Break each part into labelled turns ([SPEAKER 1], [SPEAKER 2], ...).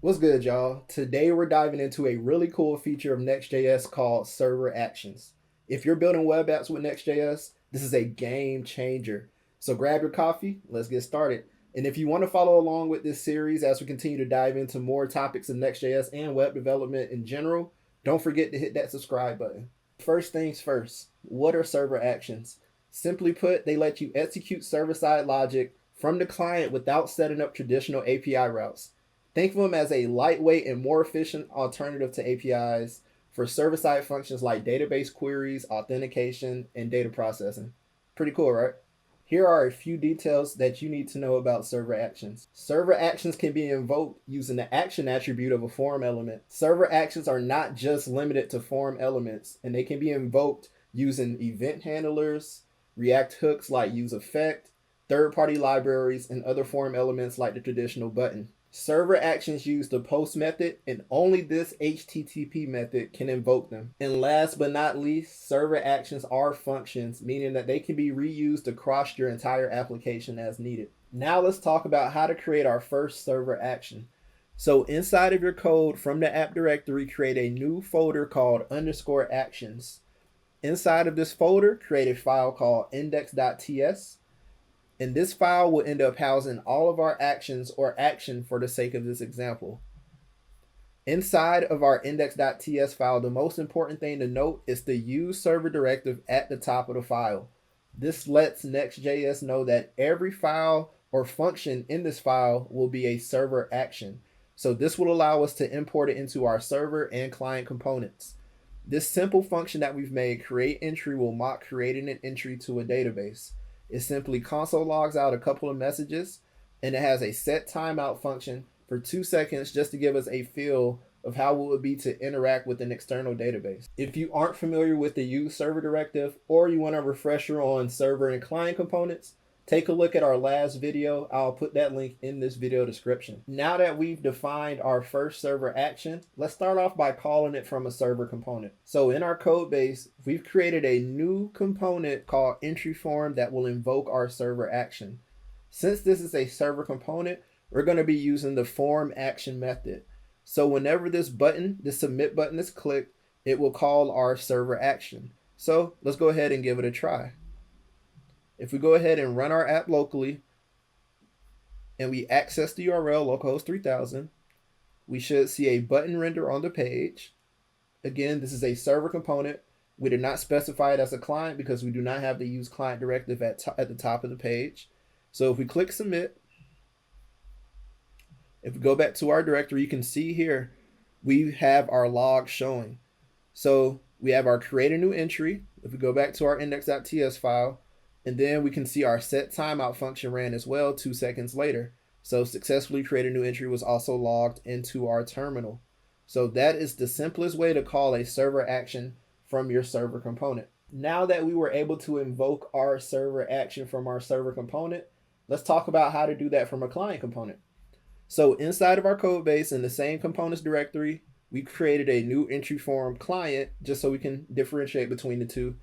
[SPEAKER 1] What's good, y'all? Today we're diving into a really cool feature of Next.js called server actions. If you're building web apps with Next.js, this is a game changer. So grab your coffee, let's get started. And if you want to follow along with this series as we continue to dive into more topics of Next.js and web development in general, don't forget to hit that subscribe button. First things first, what are server actions? Simply put, they let you execute server-side logic from the client without setting up traditional API routes. Think of them as a lightweight and more efficient alternative to APIs for server-side functions like database queries, authentication, and data processing. Pretty cool, right? Here are a few details that you need to know about server actions. Server actions can be invoked using the action attribute of a form element. Server actions are not just limited to form elements, and they can be invoked using event handlers, React hooks like useEffect, third-party libraries, and other form elements like the traditional button. Server actions use the post method, and only this HTTP method can invoke them. And last but not least, server actions are functions, meaning that they can be reused across your entire application as needed. Now let's talk about how to create our first server action. So inside of your code from the app directory, create a new folder called _actions. Inside of this folder, create a file called index.ts. And this file will end up housing all of our actions or action for the sake of this example. Inside of our index.ts file, the most important thing to note is the use server directive at the top of the file. This lets Next.js know that every file or function in this file will be a server action. So this will allow us to import it into our server and client components. This simple function that we've made, create entry, will mock creating an entry to a database. It simply console logs out a couple of messages, and it has a set timeout function for 2 seconds just to give us a feel of how it would be to interact with an external database. If you aren't familiar with the use server directive, or you want a refresher on server and client components, take a look at our last video. I'll put that link in this video description. Now that we've defined our first server action, let's start off by calling it from a server component. So in our code base, we've created a new component called entry form that will invoke our server action. Since this is a server component, we're going to be using the form action method. So whenever this button, the submit button, is clicked, it will call our server action. So let's go ahead and give it a try. If we go ahead and run our app locally and we access the URL localhost 3000, we should see a button render on the page. Again, this is a server component. We did not specify it as a client because we do not have the use client directive at the top of the page. So if we click submit, if we go back to our directory, you can see here we have our log showing. So we have our create a new entry. If we go back to our index.ts file, and then we can see our set timeout function ran as well 2 seconds later. So successfully create a new entry was also logged into our terminal. So that is the simplest way to call a server action from your server component. Now that we were able to invoke our server action from our server component, let's talk about how to do that from a client component. So inside of our code base in the same components directory, we created a new entry form client just so we can differentiate between the two.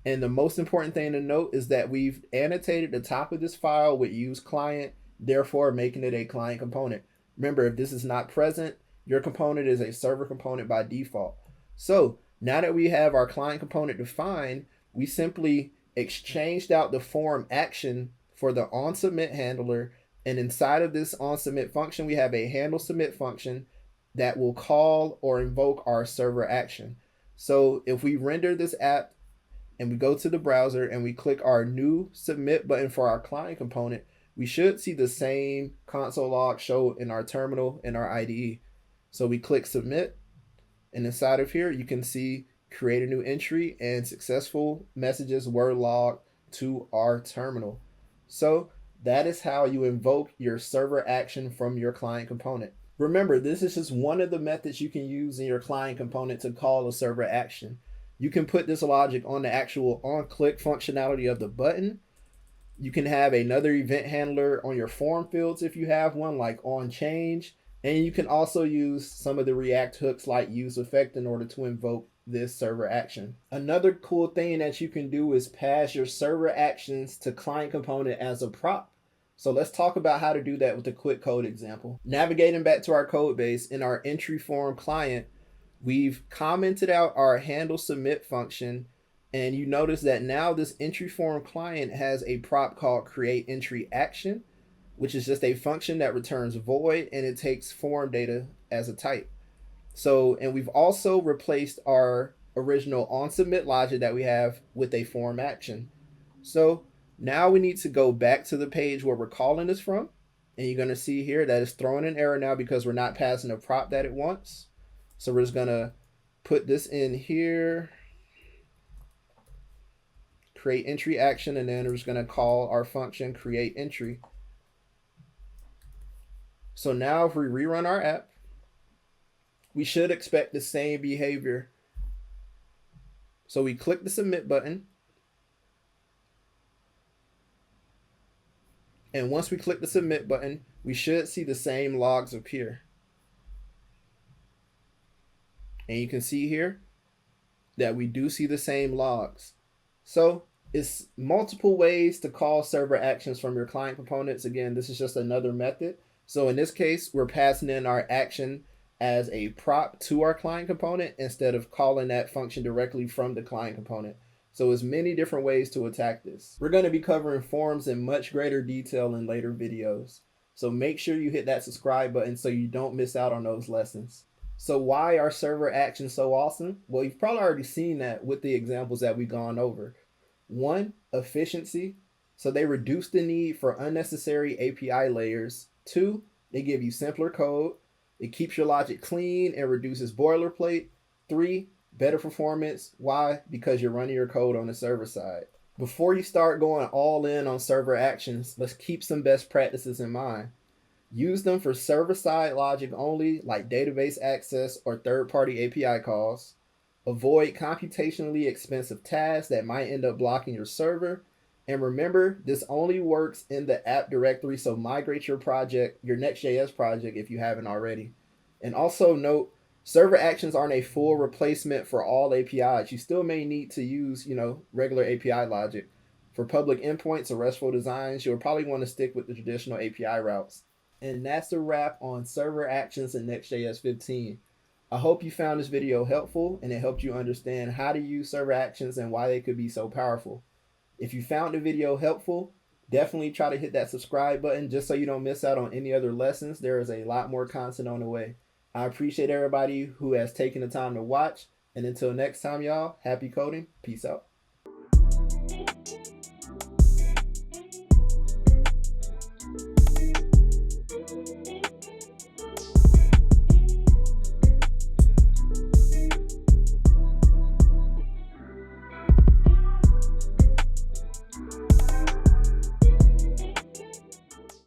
[SPEAKER 1] And the most important thing to note is that we've annotated the top of this file with use client, therefore making it a client component. Remember, if this is not present, your component is a server component by default. So now that we have our client component defined, we simply exchanged out the form action for the onSubmit handler. And inside of this onSubmit function, we have a handle submit function that will call or invoke our server action. So if we render this app and we go to the browser and we click our new submit button for our client component, we should see the same console log show in our terminal in our IDE. So we click submit, and inside of here, you can see create a new entry and successful messages were logged to our terminal. So that is how you invoke your server action from your client component. Remember, this is just one of the methods you can use in your client component to call a server action. You can put this logic on the actual on-click functionality of the button. You can have another event handler on your form fields if you have one, like onChange. And you can also use some of the React hooks like useEffect in order to invoke this server action. Another cool thing that you can do is pass your server actions to client component as a prop. So let's talk about how to do that with a quick code example. Navigating back to our code base in our entry form client, we've commented out our handle submit function, and you notice that now this entry form client has a prop called create entry action, which is just a function that returns void and it takes form data as a type. So, and we've also replaced our original on submit logic that we have with a form action. So now we need to go back to the page where we're calling this from. And you're going to see here that it's throwing an error now because we're not passing the prop that it wants. So we're just going to put this in here, create entry action, and then we're just going to call our function create entry. So now if we rerun our app, we should expect the same behavior. So we click the submit button. And once we click the submit button, we should see the same logs appear. And you can see here that we do see the same logs. So it's multiple ways to call server actions from your client components. Again, this is just another method. So in this case, we're passing in our action as a prop to our client component instead of calling that function directly from the client component. So there's many different ways to attack this. We're going to be covering forms in much greater detail in later videos. So make sure you hit that subscribe button so you don't miss out on those lessons. So why are server actions so awesome? Well, you've probably already seen that with the examples that we've gone over. One, efficiency. So they reduce the need for unnecessary API layers. Two, they give you simpler code. It keeps your logic clean and reduces boilerplate. Three, better performance. Why? Because you're running your code on the server side. Before you start going all in on server actions, let's keep some best practices in mind. Use them for server-side logic only, like database access or third-party API calls. Avoid computationally expensive tasks that might end up blocking your server. And remember, this only works in the app directory, so migrate your project, your Next.js project, if you haven't already. And also note, server actions aren't a full replacement for all APIs. You still may need to use, regular API logic. For public endpoints or RESTful designs, you'll probably want to stick with the traditional API routes. And that's a wrap on server actions in Next.js 15. I hope you found this video helpful and it helped you understand how to use server actions and why they could be so powerful. If you found the video helpful, definitely try to hit that subscribe button just so you don't miss out on any other lessons. There is a lot more content on the way. I appreciate everybody who has taken the time to watch. And until next time, y'all, happy coding. Peace out.